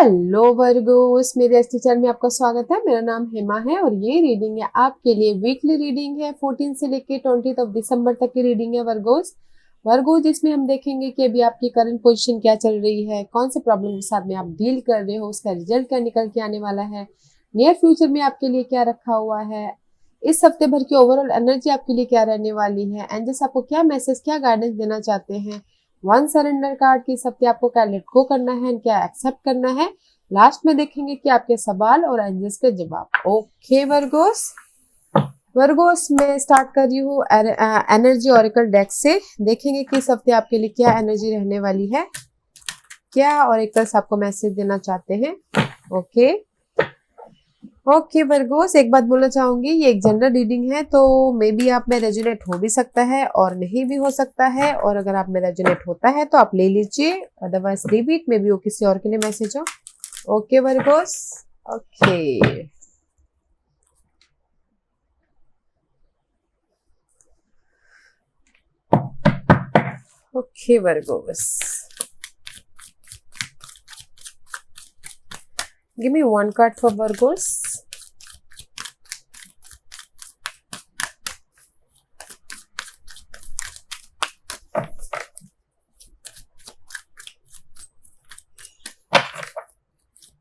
Hello Virgo's, मेरे astro channel में आपका स्वागत है। मेरा नाम हेमा है और ये रीडिंग है आपके लिए। वीकली रीडिंग है, 14 से लेके 20 दिसंबर तक की रीडिंग है वर्गोस जिसमें हम देखेंगे कि अभी आपकी करंट पोजीशन क्या चल रही है, कौन से प्रॉब्लम के साथ में आप डील कर रहे हो, उसका रिजल्ट क्या निकल के आने वाला है, नियर फ्यूचर में आपके लिए क्या रखा हुआ है, इस हफ्ते भर की ओवरऑल एनर्जी आपके लिए क्या रहने वाली है, एंजल्स आपको क्या मैसेज, क्या गाइडेंस देना चाहते हैं। वन सरेंडर कार्ड की इस हफ्ते आपको क्या लेट गो करना है, क्या एक्सेप्ट करना है। लास्ट में देखेंगे कि आपके सवाल और एंजल्स के जवाब। ओके वर्गोस मैं स्टार्ट कर रही हूँ एनर्जी ऑरेकल डेक से। देखेंगे कि इस हफ्ते आपके लिए क्या एनर्जी रहने वाली है, क्या ऑरेकल्स आपको मैसेज देना चाहते हैं। ओके वर्गोस, एक बात बोलना चाहूंगी, ये एक जनरल रीडिंग है तो मे बी आप में रेजोनेट हो भी सकता है और नहीं भी हो सकता है, और अगर आप में रेजोनेट होता है तो आप ले लीजिए, otherwise leave it, may be वो किसी और के लिए मैसेज हो। Okay Virgo's, okay Virgo's, give me one card for Virgo's.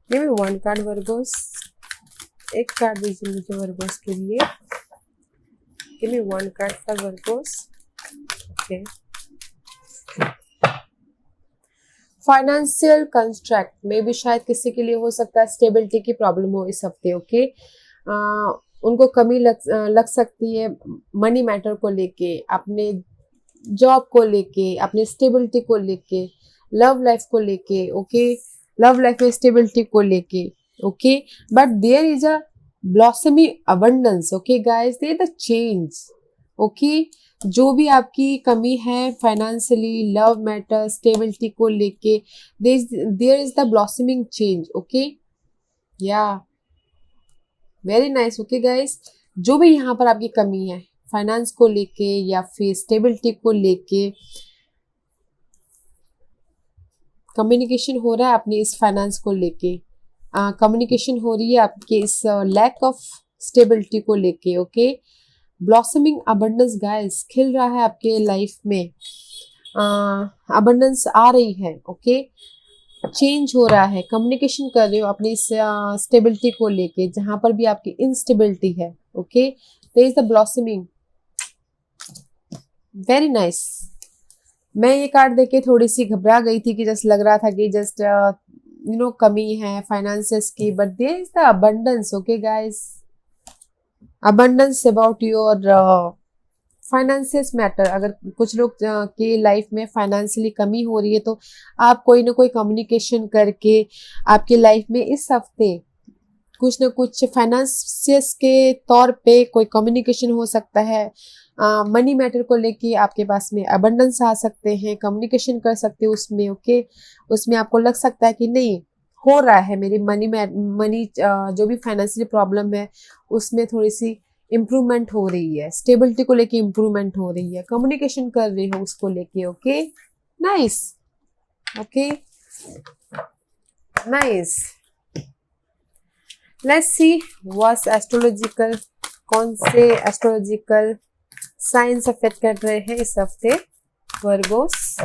Give me one card Virgo's, एक कार्ड दीजिए मुझे वर्गोस के लिए। Give me one card for Virgo's. Okay, financial construct में भी शायद किसी के लिए हो सकता है स्टेबिलिटी की प्रॉब्लम हो इस हफ्ते। ओके, उनको कमी लग सकती है मनी मैटर को लेके, अपने जॉब को लेके, अपने स्टेबिलिटी को लेके, लव लाइफ को लेके। ओके, लव लाइफ में स्टेबिलिटी को लेके। Okay, but there is a blossoming abundance. Okay guys, there the change. Okay, जो भी आपकी कमी है फाइनेंशियली, लव मैटर, स्टेबिलिटी को लेके, there is the blossoming change. Okay, yeah very nice. Okay guys, जो भी यहाँ पर आपकी कमी है फाइनेंस को लेके या फिर स्टेबिलिटी को लेके, कम्युनिकेशन हो रहा है अपनी इस फाइनेंस को लेके, कम्युनिकेशन हो रही है आपके इस लैक ऑफ स्टेबिलिटी को लेके। ओके, ब्लॉसमिंग अबंडेंस गाइस, खिल रहा है आपके लाइफ में, अबंडेंस आ रही है। ओके, चेंज हो रहा है, कम्युनिकेशन कर रहे हो अपनी इस स्टेबिलिटी को लेके, जहां पर भी आपकी इनस्टेबिलिटी है। Okay, there is the blossoming, very nice. मैं ये कार्ड देके थोड़ी सी घबरा गई थी कि जस्ट लग रहा था कि जस्ट कमी है फाइनेंसेस की, but there is the abundance. Okay guys, abundance about your financial matter. अगर कुछ लोग के लाइफ में फाइनेंशियली कमी हो रही है तो आप कोई ना कोई कम्युनिकेशन करके आपके लाइफ में इस हफ्ते कुछ ना कुछ फाइनेंसियस के तौर पे कोई कम्युनिकेशन हो सकता है। मनी मैटर को लेके आपके पास में अबंडेंस आ सकते हैं, कम्युनिकेशन कर सकते हो उसमें। ओके, उसमें आपको लग सकता है कि नहीं हो रहा है, मेरी मनी जो भी फाइनेंशियल प्रॉब्लम है उसमें थोड़ी सी इम्प्रूवमेंट हो रही है, स्टेबिलिटी को लेके इम्प्रूवमेंट हो रही है, कम्युनिकेशन कर रहे हो उसको लेके। Okay nice, okay nice. Let's see what's astrological, कौन से एस्ट्रोलॉजिकल साइंस अफेक्ट कर रहे हैं इस हफ्ते वर्गोस।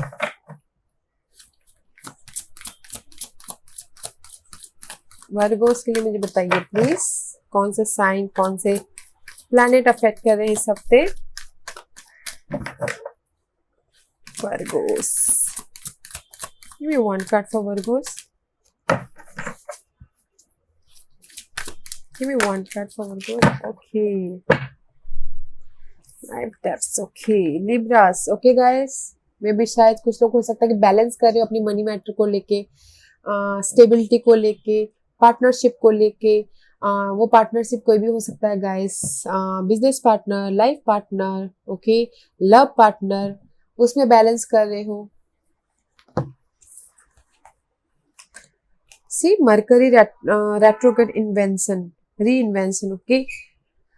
वर्गोस के लिए मुझे बताइए प्लीज, कौन से साइन, कौन से प्लैनेट अफेक्ट कर रहे हैं इस हफ्ते Virgo's. Give me one card for Virgo's. Give me one card for Virgo's. Okay, okay Libras. Okay guys, में भी शायद कुछ लोग हो सकता है कि बैलेंस कर रहे हो अपनी मनी मैटर को लेके, स्टेबिलिटी को लेके, पार्टनरशिप को लेके। वो पार्टनरशिप कोई भी हो सकता है guys, business partner, life partner, okay, love partner, उसमें बैलेंस कर रहे हो। सी मरकरी रेट्रोग्रेड इन्वेंशन, री इन्वेंशन। ओके,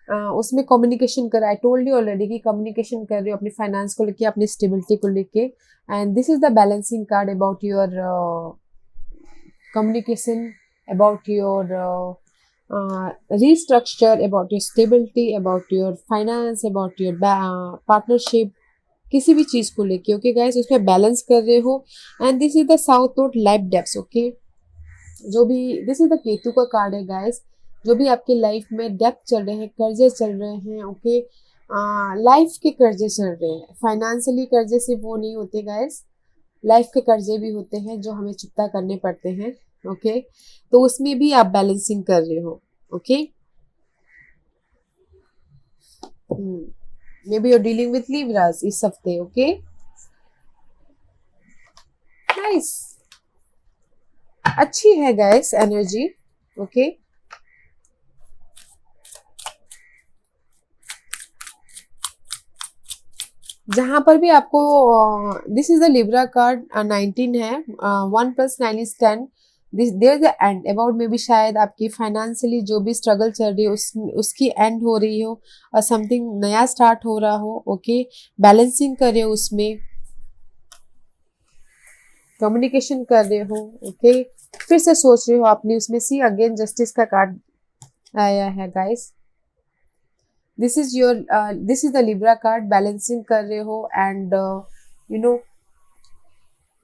उसमें कम्युनिकेशन कर, आई टोल्ड यू ऑलरेडी कि कम्युनिकेशन कर रहे हो अपनी फाइनेंस को लेके, अपनी स्टेबिलिटी को लेके, and this is the balancing card about your communication, about your restructure, about your stability, about your finance, about your partnership, किसी भी चीज को लेके ओके गाइस उसमें बैलेंस कर रहे हो. And this is the south node life depths. Okay, जो भी दिस इज द केतु का कार्ड है गाइस. जो भी आपके लाइफ में डेप्थ चल रहे हैं, कर्जे चल रहे हैं, ओके, लाइफ के कर्जे चल रहे हैं. फाइनेंशियली कर्जे सिर्फ वो नहीं होते गाइस, लाइफ के कर्जे भी होते हैं जो हमें चुकता करने पड़ते हैं. ओके, तो उसमें भी आप बैलेंसिंग कर रहे हो. Okay, maybe you're dealing with Libras इस हफ्ते. ओके, नाइस, अच्छी है गाइस एनर्जी. ओके, जहां पर भी आपको this is the Libra card 19 है. 1 + 9 = 10. There is the end about maybe शायद आपकी फाइनेंशियली जो भी स्ट्रगल चल रही है उसकी एंड हो रही हो और समथिंग नया स्टार्ट हो रहा हो. ओके, बैलेंसिंग कर रहे हो, उसमें कम्युनिकेशन कर रहे हो. ओके, फिर से सोच रहे हो आपने उसमें. सी अगेन जस्टिस का कार्ड आया है guys. This is the Libra card. Balancing कर रहे हो एंड यू नो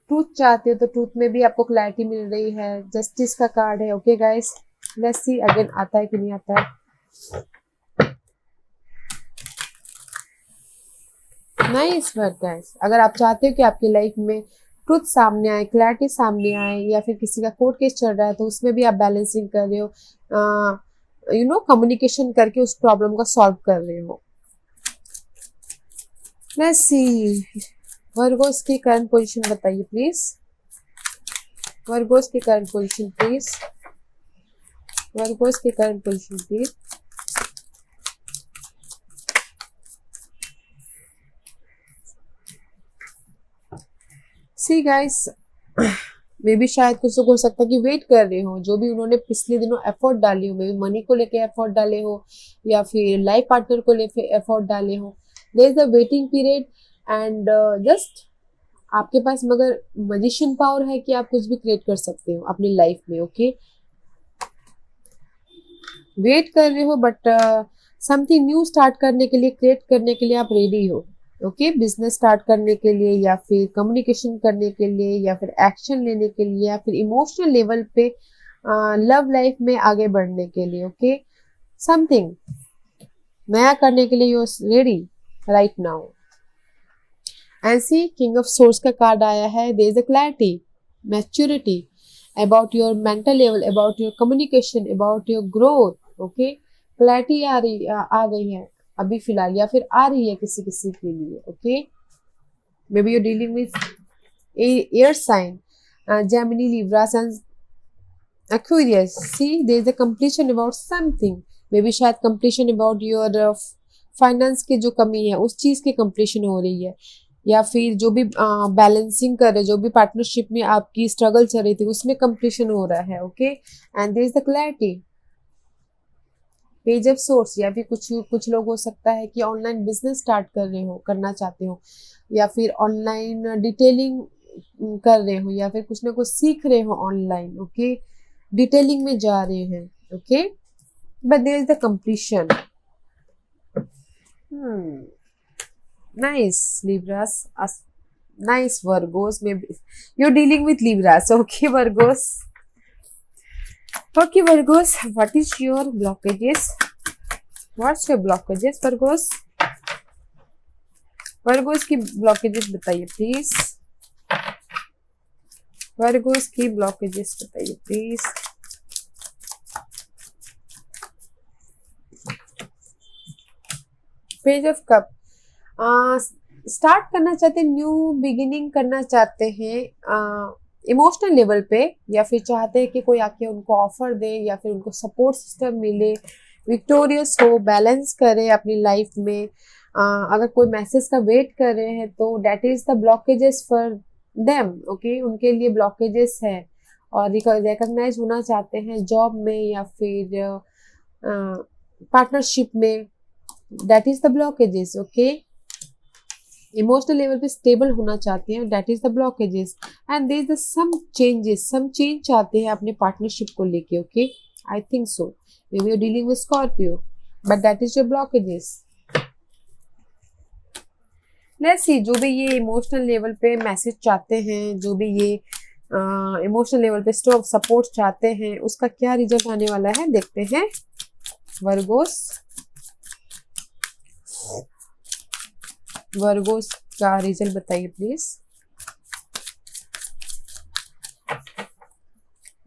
ट्रूथ चाहते हो तो ट्रूथ में भी आपको क्लैरिटी मिल रही है. जस्टिस का कार्ड है. Okay guys, let's see again आता है कि नहीं आता है. Nice work guys. अगर आप चाहते हो कि आपकी लाइफ में ट्रूथ सामने आए, क्लैरिटी सामने आए, या फिर किसी का कोर्ट केस चल रहा है तो उसमें भी आप बैलेंसिंग कर रहे हो, कम्युनिकेशन करके उस प्रॉब्लम को सॉल्व कर रहे हो. लेट्स सी वर्गोस की करंट पोजीशन बताइए प्लीज. वर्गोस की करंट पोजीशन प्लीज. वर्गोस की current position please. See guys, maybe शायद कुछ लोग हो सकता है कि वेट कर रहे हो. जो भी उन्होंने पिछले दिनों एफर्ट डाली हो, मे बी मनी को लेके एफर्ट डाले हो या फिर लाइफ पार्टनर को लेके एफर्ट डाले हो. There is the waiting period and just आपके पास मगर मैजिशियन पावर है कि आप कुछ भी क्रिएट कर सकते हो अपनी लाइफ में. ओके, वेट कर रहे हो बट समथिंग न्यू स्टार्ट करने के लिए, क्रिएट करने के लिए आप रेडी हो. ओके, बिजनेस स्टार्ट करने के लिए या फिर कम्युनिकेशन करने के लिए या फिर एक्शन लेने के लिए या फिर इमोशनल लेवल पे लव लाइफ में आगे बढ़ने के लिए. ओके, समथिंग नया करने के लिए you are ready right now. And see king of swords का कार्ड आया है. There is a clarity, maturity about your mental level, about your communication, about your growth. Okay, clarity आ गई है अभी फिलहाल या फिर आ रही है किसी किसी के लिए. Okay, maybe you dealing with air sign, Gemini, Libra and Aquarius. See there is a completion about something. Maybe शायद कंप्लीशन अबाउट योर फाइनेंस की जो कमी है उस चीज की कंप्लीशन हो रही है, या फिर जो भी बैलेंसिंग कर रहे, जो भी पार्टनरशिप में आपकी स्ट्रगल चल रही थी उसमें कंप्लीशन हो रहा है. Okay, and there is the clarity. Page of source, या फिर कुछ लोग हो सकता है कि ऑनलाइन बिजनेस स्टार्ट कर रहे हो, करना चाहते हो, या फिर ऑनलाइन डिटेलिंग कर रहे हो, या फिर कुछ ना कुछ सीख रहे हो ऑनलाइन. ओके, डिटेलिंग में जा रहे हैं. Okay, but there is the completion. Nice Libras, nice Virgos. में you dealing with Libras. Okay Virgos. Okay, Virgos, what is your blockages? What's your blockages, Virgos? Virgos की blockages बताइए please. Virgos की blockages बताइए please. Page of cup. Start करना चाहते हैं, new beginning करना चाहते हैं इमोशनल लेवल पे, या फिर चाहते हैं कि कोई आके उनको ऑफर दे या फिर उनको सपोर्ट सिस्टम मिले, विक्टोरियस हो, बैलेंस करे अपनी लाइफ में. अगर कोई मैसेज का वेट कर रहे हैं तो that is the blockages for them. Okay, उनके लिए ब्लॉकेजेस है और रिकॉग्नाइज होना चाहते हैं जॉब में या फिर पार्टनरशिप में. That is the blockages. Okay, emotional level पे स्टेबल होना चाहते हैं, that is the blockages. And there is the some changes, some change चाहते हैं अपने पार्टनरशिप को लेके, okay, I think so, maybe you dealing with Scorpio, but that is your blockages. Let's see, जो भी ये इमोशनल लेवल पे message चाहते हैं, जो भी ये इमोशनल लेवल पे सपोर्ट चाहते हैं, उसका क्या रिजल्ट आने वाला है, देखते हैं। वर्गोस, वर्गोस का रिजल्ट बताइए प्लीज।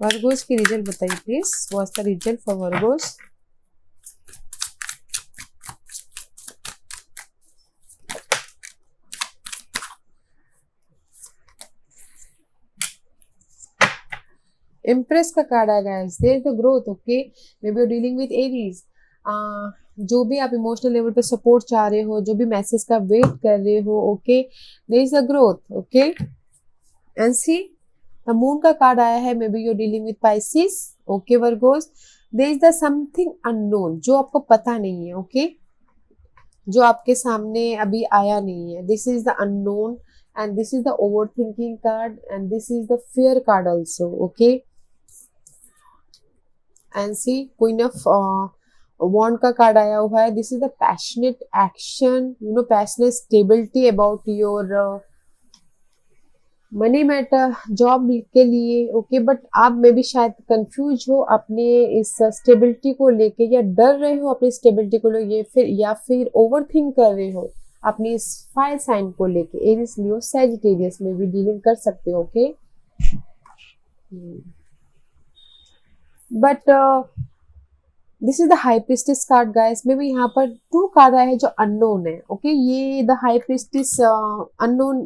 वर्गोस की रिजल्ट बताइए please, what's the result for Virgos. Empress का कार्ड आ गया, there is the growth, okay, maybe you dealing with Aries. जो भी आप इमोशनल लेवल पे सपोर्ट चाह रहे हो, जो भी मैसेज का वेट कर रहे हो, okay, there is the growth, okay. And see, the Moon का कार्ड आया है, maybe you dealing with Pisces, okay Virgos. There is the something unknown, जो आपको पता नहीं है, ओके, जो आपके सामने अभी आया नहीं है, this is the unknown. And this is the over thinking card, and this is the fear card also, okay. And see, queen of wand का कार्ड आया हुआ है, this is the passionate action, you know, passionate stability about your money matter, job के लिए, okay, but आप में भी शायद कंफ्यूज हो अपने इस स्टेबिलिटी को लेके, या डर रहे हो अपनी स्टेबिलिटी को लेके, या फिर ओवर थिंक कर रहे हो अपनी इस फायर साइन को लेके, एरिस, लियो, सैजिटेरियस में भी डीलिंग कर सकते हो, okay. But this is the high priestess card guys, maybe यहाँ पर 2 कार्ड आए हैं जो अननोन है, ओके। ये the high priestess unknown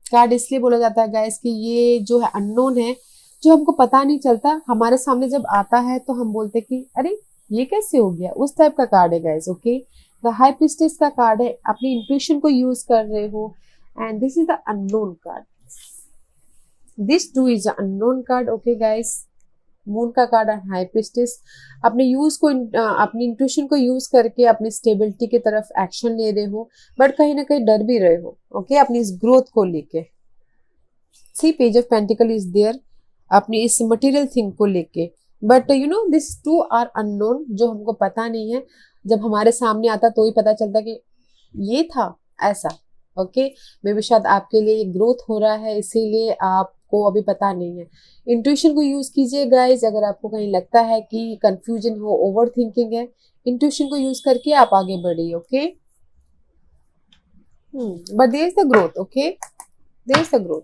card इसलिए बोला जाता है गाइस कि ये जो है अननोन है, जो हमको पता नहीं चलता, हमारे सामने जब आता है तो हम बोलते हैं कि अरे ये कैसे हो गया, उस टाइप का कार्ड है guys, okay. The high priestess का कार्ड है, अपनी इंट्यूशन को यूज कर रहे हो, and this is the unknown card, this two is the unknown card, okay guys. Moon का कार्ड है हाई प्रीस्टिस, अपने यूज को, अपनी इंट्यूशन को यूज करके अपनी स्टेबिलिटी की तरफ एक्शन ले रहे हो, बट कहीं ना कहीं डर भी रहे हो, ओके, अपनी इस ग्रोथ को लेके। See, page of pentacle is there, अपनी इस मटेरियल थिंग को लेके, but you know this 2 are unknown, जो हमको पता नहीं है, जब हमारे सामने आता तो ही पता चलता कि ये था ऐसा, ओके। मे बी शायद आपके लिए ग्रोथ हो रहा है, इसीलिए आपको अभी पता नहीं है। इंट्यूशन को यूज कीजिए गाइज, अगर आपको कहीं लगता है कि कंफ्यूजन हो, ओवर थिंकिंग है, इंट्यूशन को यूज करके आप आगे बढ़िए, okay. But there is the growth, okay, there is the growth.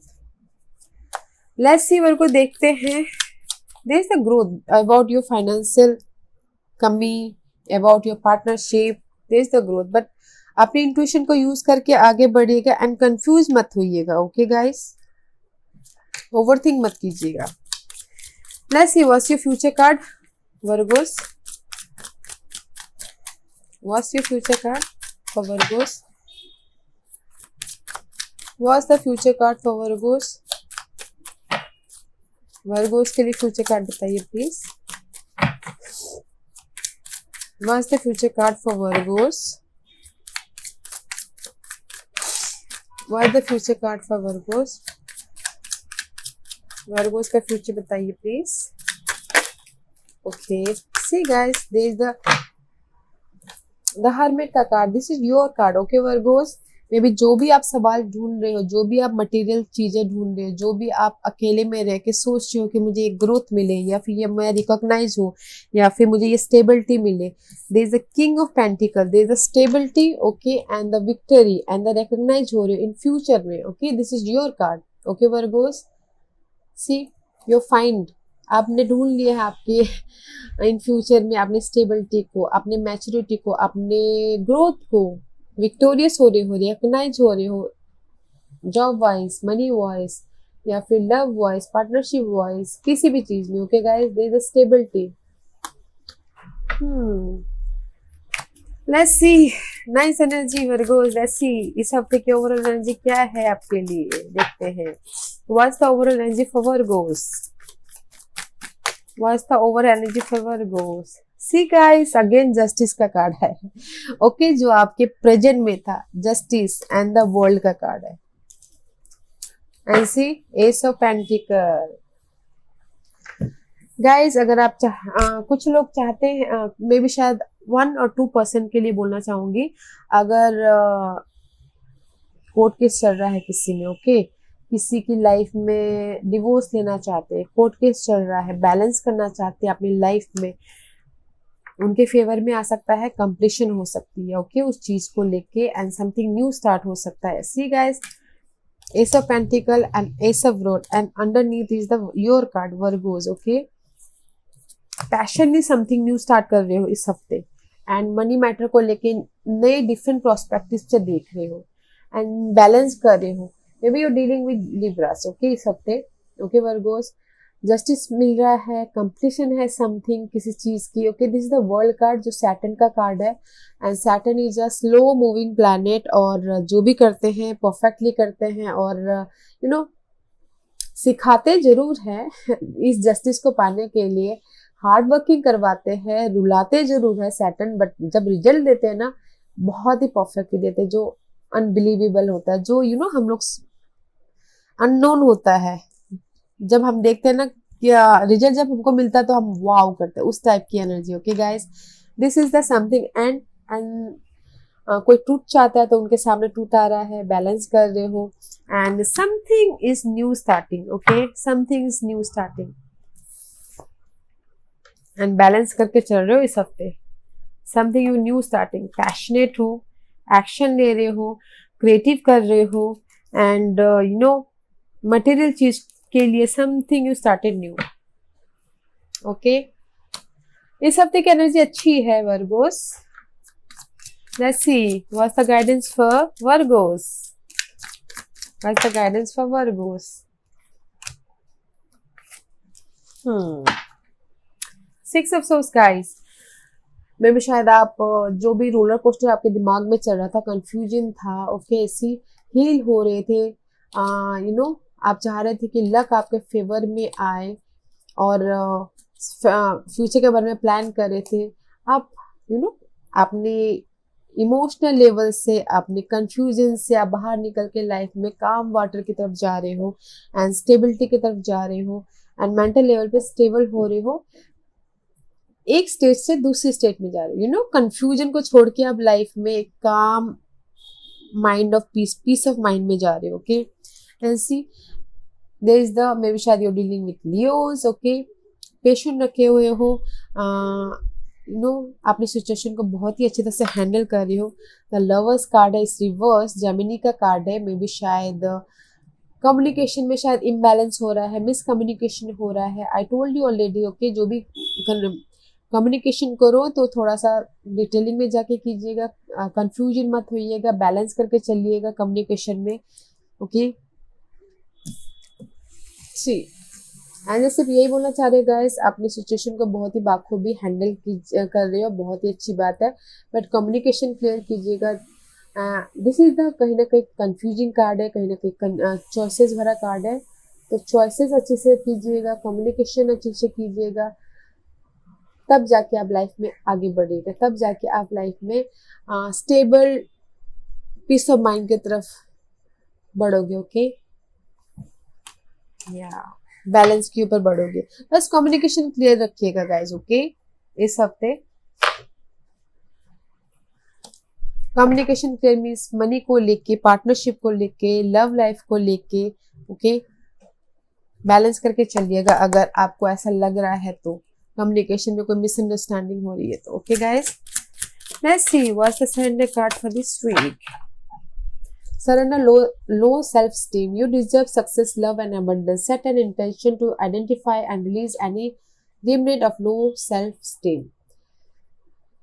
Let's see, वर्ग को देखते हैं। There is the growth about your financial कमी, about your partnership, there is the growth, but अपने इंट्यूशन को यूज करके आगे बढ़िएगा, एंड कंफ्यूज मत होइएगा, ओके गाइस, ओवरथिंक मत कीजिएगा। Let's see, what's your future card Virgos, what's your future card for Virgos, what's the future card for Virgos. Virgos के लिए future card बताइए please, what's the future card for Virgos, what the future card for Virgos. Virgos का future बताइए please, okay. See guys, there is the hermit का card, this is your card, okay Virgos. Maybe जो भी आप सवाल ढूंढ रहे हो, जो भी आप मटेरियल चीजें ढूंढ रहे हो, जो भी आप अकेले में रह के सोच रहे हो कि मुझे एक ग्रोथ मिले, या फिर ये मैं रिकॉग्नाइज हो, या फिर मुझे ये स्टेबिलिटी मिले, there is the king of pentacles, there is the stability, okay, and the victory, and the recognize हो रहे हो इन फ्यूचर में, okay. This is your card, okay Virgos. See, you find, आपने ढूंढ लिया है आपके इन फ्यूचर में अपनी स्टेबिलिटी को, अपने मैच्योरिटी को, अपने ग्रोथ को, विक्टोरियस हो रहे हो, रिकॉग्नाइज हो रहे हो, जॉब वाइज, मनी वाइज, या फिर लव वाइज, पार्टनरशिप वाइज, किसी भी चीज में, okay guys, there is a stability. Let's see, nice energy Virgos, let's see इस हफ्ते की ओवरऑल एनर्जी क्या है आपके लिए, देखते हैं। What's the overall energy for Virgos, what's the overall energy for Virgos. See guys, again justice का कार्ड है। ओके जो आपके प्रेजेंट में था, जस्टिस एंड द वर्ल्ड का कार्ड है। And see ace of pentacles. Guys अगर आप कुछ लोग चाहते हैं, मे बी शायद 1 और 2% के लिए बोलना चाहूंगी, अगर कोर्ट केस चल रहा है किसी में, ओके किसी की लाइफ में डिवोर्स लेना चाहते हैं, कोर्ट केस चल रहा है, बैलेंस करना चाहते हैं अपनी लाइफ में, उनके फेवर में आ सकता है, कंप्लीशन हो सकती है, ओके उस चीज को लेके, एंड समथिंग न्यू स्टार्ट हो सकता है। See guys, ace of pentacles and ace of rod, and underneath is the your card Virgos. Okay passionately something new start कर रहे हो इस हफ्ते, एंड मनी मैटर को लेके नए डिफरेंट प्रोस्पेक्टिव से देख रहे हो एंड बैलेंस कर रहे हो। May be you dealing with Libras, okay इस हफ्ते, ओके वर्गोस। जस्टिस मिल रहा है, कंप्लीशन है समथिंग किसी चीज की, okay this is the world card जो सैटर्न का कार्ड है, and Saturn is a slow moving planet, और जो भी करते हैं परफेक्टली करते हैं, और यू नो सिखाते जरूर है इस जस्टिस को पाने के लिए, हार्ड वर्किंग करवाते हैं, रुलाते जरूर है सैटर्न, बट जब रिजल्ट देते हैं ना बहुत ही परफेक्टली देते हैं, जो अनबिलीवेबल होता है, जो हम लोग अननोन होता है, जब हम देखते हैं ना क्या रिजल्ट जब हमको मिलता है तो हम वाव करते हैं, उस टाइप की energy. Okay guys, this is the something, and कोई ट्रूथ चाहता है तो उनके सामने ट्रूथ आ रहा है, बैलेंस कर रहे हो, and something is new starting. Okay something is new starting and balance करके चल रहे हो इस हफ्ते। Something you new starting, passionate हो, एक्शन ले रहे हो, क्रिएटिव कर रहे हो, एंड मटेरियल चीज के लिए something you started new. Okay इस हफ्ते की एनर्जी अच्छी है Virgos. Let's see what's the guidance for Virgos, what's the guidance for Virgos. 6 of swords guys, maybe शायद आप जो भी रोलर कोस्टर आपके दिमाग में चल रहा था, कंफ्यूजन था, ओके ऐसी हील हो रहे थे, आप चाह रहे थे कि लक आपके फेवर में आए, और फ्यूचर के बारे में प्लान कर रहे थे आप, अपने इमोशनल लेवल से, अपने कंफ्यूजन से आप बाहर निकल के लाइफ में काम वाटर की तरफ जा रहे हो, एंड स्टेबिलिटी की तरफ जा रहे हो, एंड मेंटल लेवल पे स्टेबल हो रहे हो, एक स्टेट से दूसरी स्टेट में जा रहे हो, कंफ्यूजन को छोड़ के आप लाइफ में एक calm mind of peace of mind में जा रहे हो। Okay and see there is the, maybe शायद you dealing with Leos. Okay patient रखे हुए हो, अपनी सिचुएशन को बहुत ही अच्छी तरह से हैंडल कर रहे हो। द लवर्स कार्ड है इस रिवर्स, जेमिनी का कार्ड है, मे बी शायद कम्युनिकेशन में शायद इम्बैलेंस हो रहा है, मिसकम्युनिकेशन हो रहा है। आई टोल्ड यू ऑलरेडी, ओके जो भी कम्युनिकेशन करो तो थोड़ा सा डिटेलिंग में जाके कीजिएगा, कंफ्यूजन मत होइएगा, बैलेंस करके चलिएगा कम्युनिकेशन में। ओके सी एंड सिर्फ यही बोलना चाह रहे गाइस, अपनी सिचुएशन को बहुत ही बाखूबी हैंडल कर रहे हो, बहुत ही अच्छी बात है, बट कम्युनिकेशन क्लियर कीजिएगा। दिस इज द कहीं ना कहीं कंफ्यूजिंग कार्ड है, कहीं ना कहीं चॉइसेस भरा कार्ड है, तो चॉइसेस अच्छे से कीजिएगा, कम्युनिकेशन अच्छे से कीजिएगा, तब जाके आप लाइफ में आगे बढ़ेगा, तब जाके आप लाइफ में स्टेबल पीस ऑफ माइंड की तरफ बढ़ोगे। ओके या बैलेंस के ऊपर बढ़ोगे, बस कम्युनिकेशन क्लियर रखिएगा गाइज। ओके इस हफ्ते कम्युनिकेशन क्लियर मीन्स मनी को लेके, पार्टनरशिप को लेके, लव लाइफ को लेके, ओके बैलेंस करके चलिएगा। अगर आपको ऐसा लग रहा है तो कम्युनिकेशन में कोई मिसअंडरस्टैंडिंग हो रही है तो। Okay guys let's see what's the surrender card for this week. Surrender low self-esteem. You deserve success, love, and abundance. Set an intention to identify and release any remnant of low self-esteem.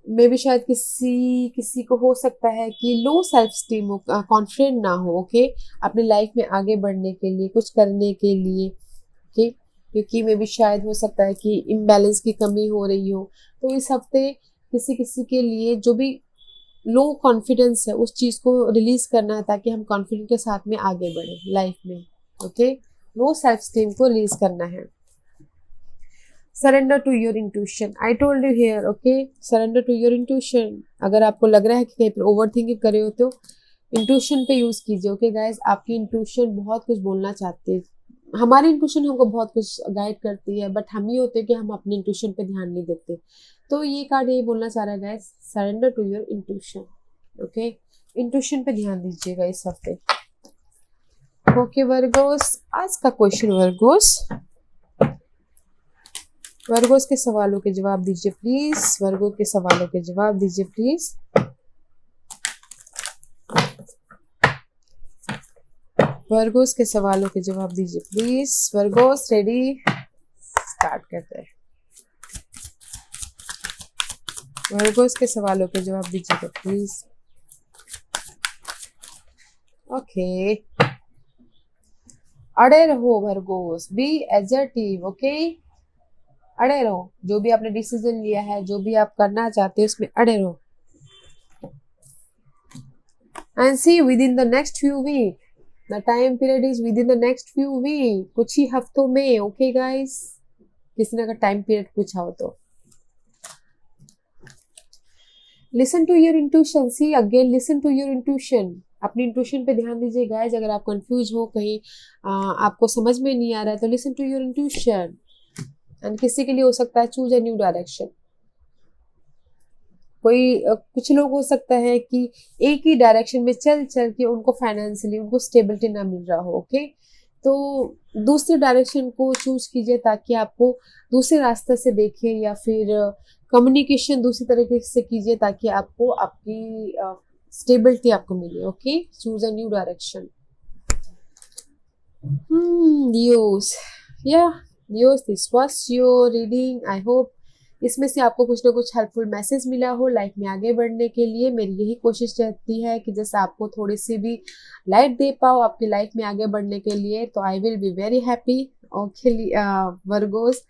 मे भी शायद किसी को हो सकता है कि लो self steam हो, confident ना हो, ओके अपनी लाइफ में आगे बढ़ने के लिए, कुछ करने के लिए, ओके क्योंकि मे भी शायद हो सकता है कि इम्बैलेंस की कमी हो रही हो, तो इस हफ्ते किसी के लिए जो भी लो कॉन्फिडेंस है उस चीज को रिलीज करना है, ताकि हम कॉन्फिडेंस के साथ में आगे बढ़े लाइफ में। ओके लो सेल्फ स्टीम को रिलीज करना है। Surrender to your intuition, I told you here, okay, surrender to your intuition. अगर आपको लग रहा है कि कहीं पर ओवर थिंकिंग करे हो तो इंट्यूशन पे यूज कीजिए, ओके गाइज। आपकी इंट्यूशन बहुत कुछ बोलना चाहती है, हमारी इंट्यूशन हमको बहुत कुछ गाइड करती है, बट हम ही होते हैं कि हम अपनी इंट्यूशन पे ध्यान नहीं देते। तो ये कार्ड यही बोलना चाह रहा है guys, surrender to your intuition, okay. Intuition पे ध्यान दीजिएगा इस हफ्ते, ओके वर्गोस। आज का क्वेश्चन वर्गोस, वर्गोस के सवालों के जवाब दीजिए प्लीज, वर्गो के सवालों के जवाब दीजिए प्लीज। वर्गोस के सवालों के जवाब दीजिए प्लीज, वर्गोस रेडी, स्टार्ट करते हैं। वर्गोस के सवालों के जवाब दीजिएगा प्लीज, ओके। अड़े रहो वर्गोस, बी एजर्टिव, ओके, अड़े रहो। जो भी आपने डिसीजन लिया है, जो भी आप करना चाहते हो उसमें अड़े रहो। And see within the next few week, the time period is within the next few week, कुछ ही हफ्तों में, ओके गाइस। किसी ने अगर टाइम पीरियड पूछा हो तो listen to your intuition, see again listen to your intuition, अपनी इंट्यूशन पे ध्यान दीजिए गाइस। अगर आप कंफ्यूज हो, कहीं आपको समझ में नहीं आ रहा है तो listen to your intuition. And किसी के लिए हो सकता है चूज अ न्यू डायरेक्शन। कोई कुछ लोग हो सकता है कि एक ही डायरेक्शन में चल चल के उनको फाइनेंशियली उनको स्टेबिलिटी ना मिल रहा हो, ओके। तो दूसरे डायरेक्शन को चूज कीजिए ताकि आपको दूसरे रास्ते से देखे, या फिर कम्युनिकेशन दूसरी तरीके से कीजिए ताकि आपको आपकी स्टेबिलिटी आपको मिले, okay. Choose a new direction. Leos, या Leos, this was your reading. I hope इसमें से आपको कुछ ना कुछ हेल्पफुल मैसेज मिला हो लाइफ में आगे बढ़ने के लिए। मेरी यही कोशिश रहती है कि जैसे आपको थोड़ी सी भी लाइट दे पाओ आपकी लाइफ में आगे बढ़ने के लिए, तो I will be very happy, okay Virgo's.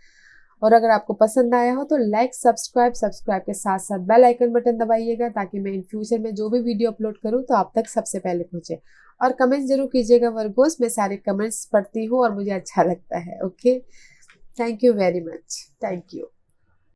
और अगर आपको पसंद आया हो तो लाइक, सब्सक्राइब के साथ साथ बेल आइकन बटन दबाइएगा ताकि मैं इन फ्यूचर में जो भी वीडियो अपलोड करूँ तो आप तक सबसे पहले पहुंचे। और कमेंट्स जरूर कीजिएगा वर्गोस, मैं सारे कमेंट्स पढ़ती हूँ और मुझे अच्छा लगता है, okay. Thank you very much, thank you.